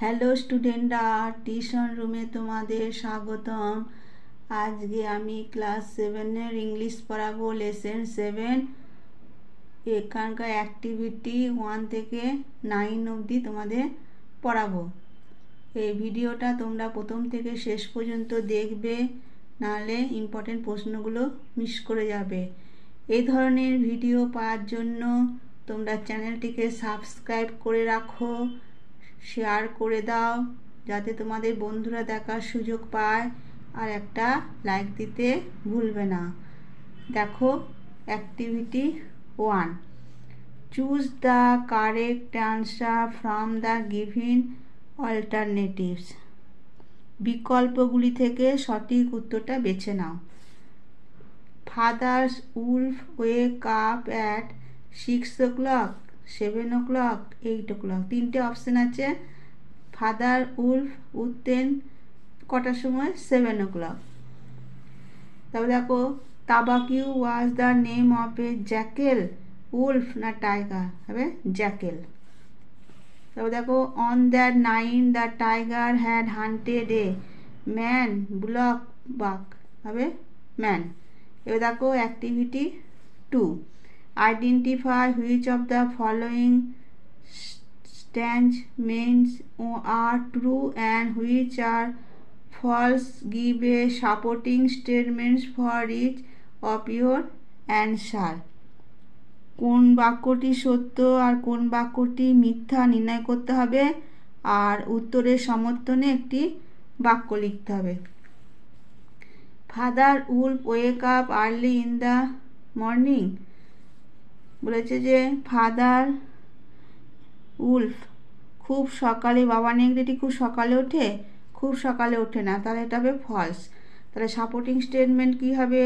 Hello স্টুডেন্টরা, tuition রুমে তোমাদের স্বাগতম। আজকে আমি ক্লাস 7-এর ইংলিশ পড়াবো, লেসন 7। এখানকার অ্যাক্টিভিটি 1 থেকে 9 অবধি তোমাদের পড়াবো। এই ভিডিওটা তোমরা প্রথম থেকে শেষ পর্যন্ত দেখবে, নাহলে ইম্পর্টেন্ট প্রশ্নগুলো মিস করে যাবে। এই ধরনের ভিডিও পাওয়ার জন্য তোমরা চ্যানেলটিকে সাবস্ক্রাইব করে রাখো, শেয়ার করে দাও যাতে তোমাদের বন্ধুরা দেখার সুযোগ পায়, আর একটা লাইক দিতে ভুলবে না। দেখো activity 1, choose the correct answer from the given alternatives. বিকল্পগুলি থেকে সঠিক উত্তরটা বেছে নাও। Fathers wolf wake up at 6 o'clock, 7 o'clock, 8 o'clock। তিনটে অপশান আছে। ফাদার উলফ উঠতেন কটার সময়? 7 o'clock। তারপর দেখো, Tabaqui was the name of a jackal, wolf না টাইগার? হবে জ্যাকেল। তারপর দেখো, on that night the tiger had hunted a man, black buck, হবে ম্যান। এবার দেখো activity 2, identify which of the following statements are true and which are false. Give a supporting statements for each of your answer. কোন বাক্যটি সত্য আর কোন বাক্যটি মিথ্যা নির্ণয় করতে হবে, আর উত্তরের সমর্থনে একটি বাক্য লিখতে হবে। Father Wolf wake up early in the morning. বলেছে যে ফাদার উলফ খুব সকালে, বাবা নেংরেটি খুব সকালে ওঠে? খুব সকালে ওঠে না, তাহলে এটা হবে ফলস। তাহলে সাপোর্টিং স্টেটমেন্ট কী হবে?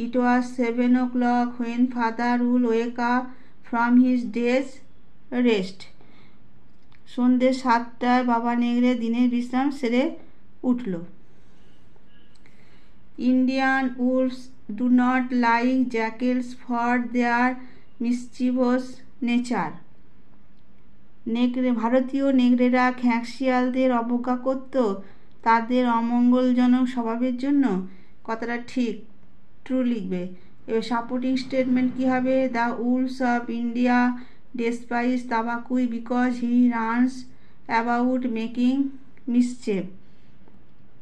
It was 7 o'clock when father wolf wake up from his day's rest. সন্ধ্যে 7টায় বাবা নেংড়ে দিনের বিশ্রাম সেরে উঠল। Indian wolves do not like jackals for their mischievous nature. ভারতীয় নেগড়েরা খ্যাঁকশিয়ালদের অবজ্ঞা করত তাদের অমঙ্গলজনক স্বভাবের জন্য। কথাটা ঠিক, ট্রু লিখবে। এবার সাপোর্টিং স্টেটমেন্ট কী হবে? The wolves of India despise Tabaqui because he runs about making mischief.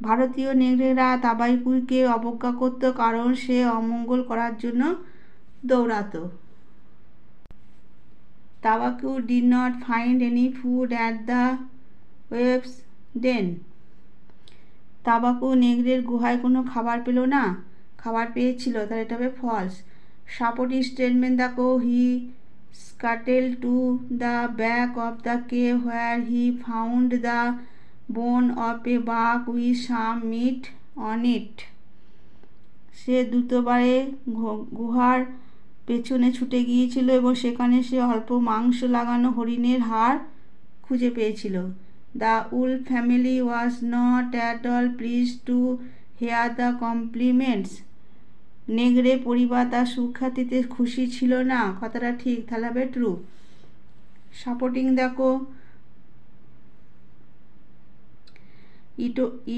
ভারতীয় নেগড়েরা তাবাকুইকে অবজ্ঞা করত কারণ সে অমঙ্গল করার জন্য দৌড়াতো। তাবাকু did not find any food at the waves den. তাবাকু নেগড়ের গুহায় কোনো খাবার পেল না? খাবার পেয়েছিল, তাহলে এটা হবে ফলস। সাপোর্টিং স্টেটমেন্ট দেখো, হি scuttled to the back of the cave where he found the bone of a buck with some meat on it. সে দ্রুতবারে গুহার পেছনে ছুটে গিয়েছিল এবং সেখানে সে অল্প মাংস লাগানো হরিণের হাড় খুঁজে পেয়েছিল। The wolf family was not at all pleased to hear the compliments. নেগড়ে পরিবার তার সুখ্যাতিতে খুশি ছিল না। কথাটা ঠিক, তাহলে হবে ট্রু। সাপোর্টিং দেখো,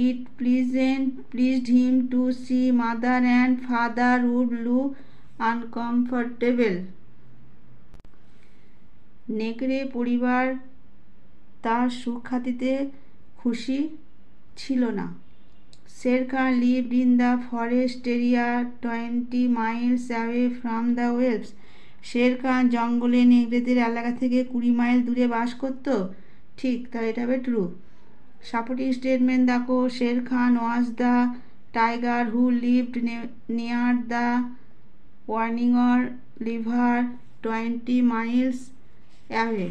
it pleased him to see mother and father would look uncomfortable. নেকড়ে পরিবার তার সুখ্যাতিতে খুশি ছিল না। Sher Khan lived in the forest area 20 miles away from the wolves. Sher Khan জঙ্গলে নেকড়েদের এলাকা থেকে 20 মাইল দূরে বাস করত। ঠিক, তাহলে এটা হবে ট্রু। সাপোর্টিং স্টেটমেন্ট দেখো, Shere Khan was the tiger who lived near the ওয়ার্নিংর river 20 miles away.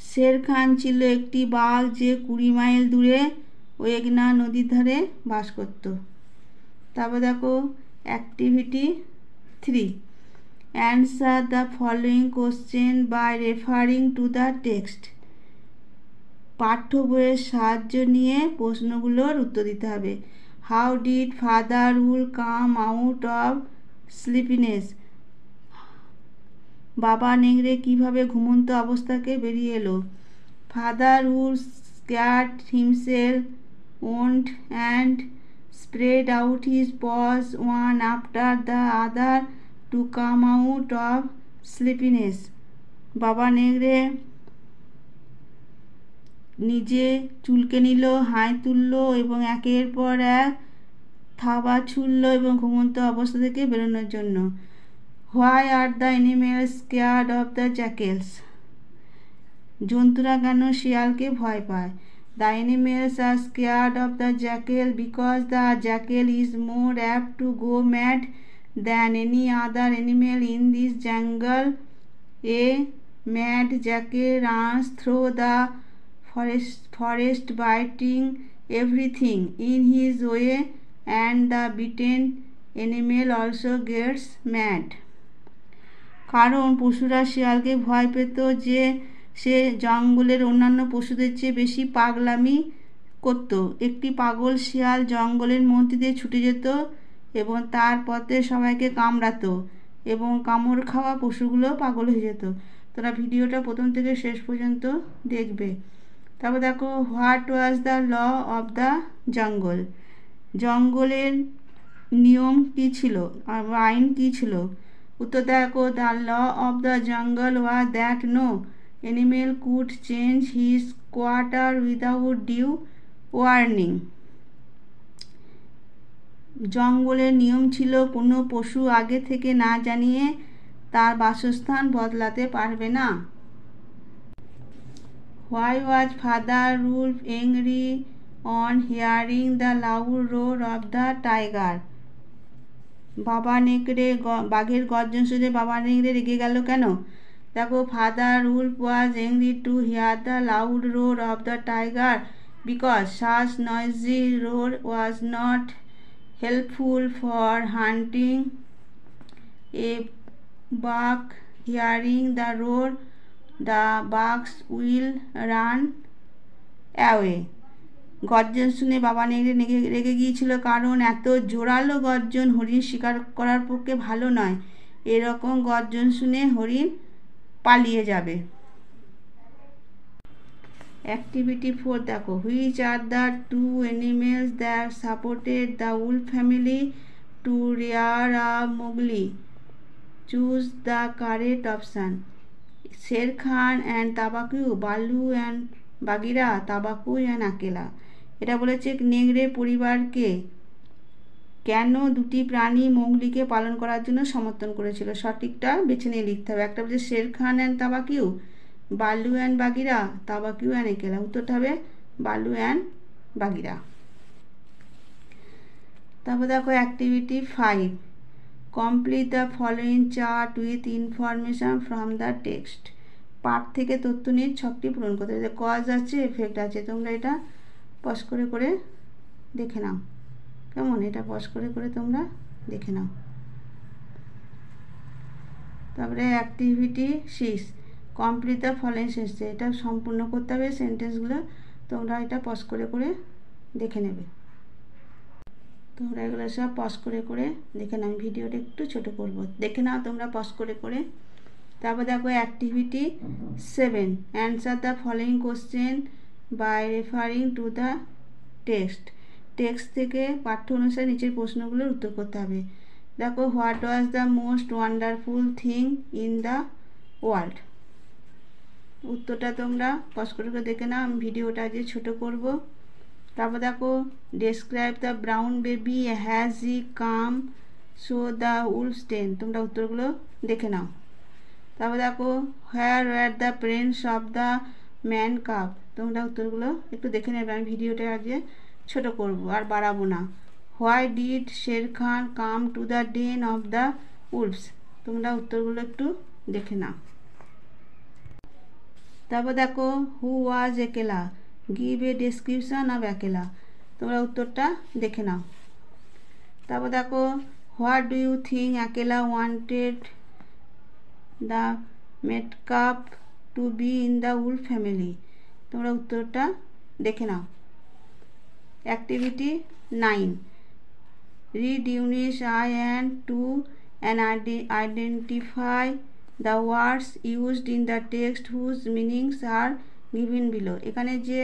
Shere Khan ছিল একটি বাঘ যে 20 মাইল দূরে ওয়েগনা নদীর ধারে বাস করত। তারপর দেখো activity 3, answer the following question by referring to the text. পাঠ্য বইয়ের সাহায্য নিয়ে প্রশ্নগুলোর উত্তর দিতে হবে। How did father wolf come out of sleepiness. বাবা নেংড়ে কিভাবে ঘুমন্ত অবস্থাকে বেরিয়ে এলো? Father who scratched himself yawned and spread out his paws one after the other to come out of sleepiness. বাবা নেংড়ে নিজে চুলকে নিল, হাই তুলল এবং একের পর এক থাবা ছুড়ল এবং ঘুমন্ত অবস্থা থেকে বেরোনোর জন্য। Why are the animals scared of the jackals? জন্তুরা কেন শিয়ালকে ভয় পায়? The animals are scared of the jackal because the jackal is more apt to go mad than any other animal in this jungle. A mad jackal runs through the forest biting everything in his way, and the bitten animal also gets mad. কারণ পশুরা শিয়ালকে ভয় পেত যে সে জঙ্গলের অন্যান্য পশুদের চেয়ে বেশি পাগলামি করত। একটি পাগল শিয়াল জঙ্গলের মধ্যে দিয়ে ছুটে যেত এবং তার পথে সবাইকে কামড়াতো এবং কামড় খাওয়া পশুগুলো পাগল হয়ে যেত। তোরা ভিডিওটা প্রথম থেকে শেষ পর্যন্ত দেখবে। তারপর দেখো, what was the law of the jungle? জঙ্গলের নিয়ম কী ছিল, আইন কী ছিল? উত্তর দেখো, the law of the jungle was that no animal could change his quarter without due warning. জঙ্গলের নিয়ম ছিল কোনো পশু আগে থেকে না জানিয়ে তার বাসস্থান বদলাতে পারবে না। Why was Father Wolf angry on hearing the loud roar of the tiger? বাবা নেকড়ে বাঘের গর্জন শুনে বাবা নেকড়ে রেগে গেল কেন? দেখো, father wolf was angry to hear the loud roar of the tiger because such noisy roar was not helpful for hunting a bagh. Hearing the roar the baghs will run away. গর্জন শুনে বাবা নেকড়ে রেগে গিয়েছিল কারণ এত জোরালো গর্জন হরিণ শিকার করার পক্ষে ভালো নয়। এরকম গর্জন শুনে হরিণ পালিয়ে যাবে। অ্যাক্টিভিটি 4 দেখো, which are the two animals that supported the wolf family to rear a Mowgli? Choose the correct option. Shere Khan and Tabaqui, Baloo and বাগিরা, তাবাকু and আকেলা। এটা বলেছে নেংড়ে পরিবারকে কেন দুটি প্রাণী মোগলিকে পালন করার জন্য সমর্থন করেছিল? সঠিকটা বেছে নিয়ে লিখতে হবে। একটা বলছে শের খান অ্যান্ড তাবাকিউ, বালু অ্যান্ড বাগিরা, তাবাকিউ অ্যান্ড একেলা। উত্তরটা হবে বালু অ্যান্ড বাগিরা। তারপর দেখো activity 5, complete the following chart with information from the text. পাঠ থেকে তথ্য নিয়ে ছকটি পূরণ করতে হবে। কজ আছে, এফেক্ট আছে, তোমরা এটা পজ করে করে দেখে নাও। কেমন, এটা পজ করে করে তোমরা দেখে নাও। তারপরে activity 6, complete the following sentence. এটা সম্পূর্ণ করতে হবে সেন্টেন্সগুলো, তোমরা এটা পজ করে করে দেখে নেবে। তোমরা এগুলো সব পজ করে করে দেখে নাও। ভিডিওটা একটু ছোট করব, দেখে নাও তোমরা পজ করে করে। তারপর দেখো activity 7, answer the following question by referring to the text. Text থেকে পাঠ্য অনুসারে নিচের প্রশ্নগুলোর উত্তর করতে হবে। দেখো, what was the most wonderful thing in the world? উত্তরটা তোমরা পজ করে করে দেখে নাও, আমি ভিডিওটা আজকে ছোট করব। তারপর দেখো, describe the brown baby has he come show the wolf's den. তোমরা উত্তরগুলো দেখে নাও। তারপর দেখো, where were the prints of the man cub. তোমরা উত্তরগুলো একটু দেখে নেবে, আমি ভিডিওটা আজকে ছোট করব আর বাড়াবো না। Why did Shere Khan come to the den of the wolves. তোমরা উত্তরগুলো একটু দেখে নাও। তারপর দেখো, হু ওয়াজ একেলা, গিভ এ ডেসক্রিপশন অফ একেলা। তোমরা উত্তরটা দেখে নাও। তারপর দেখো, what do you think Akela wanted the man cub to be in the wolf family. তোমরা উত্তরটা দেখে নাও। Activity 9, read unit I and 2 and identify the words used in the text whose meanings are given below. এখানে যে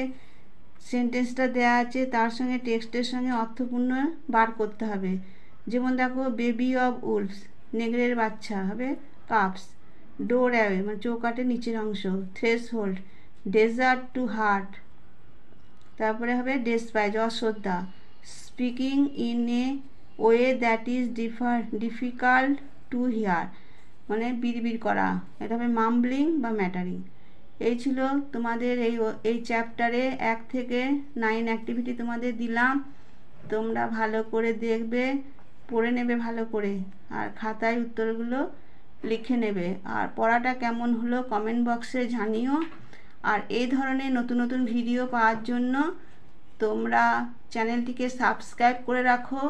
সেন্টেন্সটা দেওয়া আছে তার সঙ্গে টেক্সটের সঙ্গে অর্থপূর্ণ বার করতে হবে। যেমন দেখো, বেবি অফ উলফস, নেগড়ের বাচ্চা হবে কাপস। ডোর অ্যাওয়ে মানে চৌকাটের নিচের অংশ। Threshold, desert to hurt. তারপরে হবে ডেসপাইজ, অশ্রদ্ধা। Speaking in a way that is difficult to hear মানে বিড়বিড় করা, এটা হবে মাম্বলিং বা ম্যাটারিং। এই ছিল তোমাদের এই চ্যাপ্টারে 1 থেকে 9 অ্যাক্টিভিটি তোমাদের দিলাম। তোমরা ভালো করে দেখবে, পড়ে নেবে ভালো করে, আর খাতায় উত্তরগুলো লিখে নেবে। আর পড়াটা কেমন হলো কমেন্ট বক্সে জানিও। আর এই ধরনের নতুন নতুন ভিডিও পাওয়ার জন্য তোমরা চ্যানেলটিকে সাবস্ক্রাইব করে রাখো,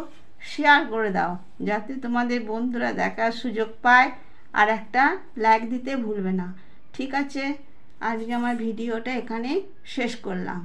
শেয়ার করে দাও যাতে তোমাদের বন্ধুরা দেখার সুযোগ পায়, আর একটা লাইক দিতে ভুলবে না। ঠিক আছে, আজকে আমার ভিডিওটা এখানে শেষ করলাম।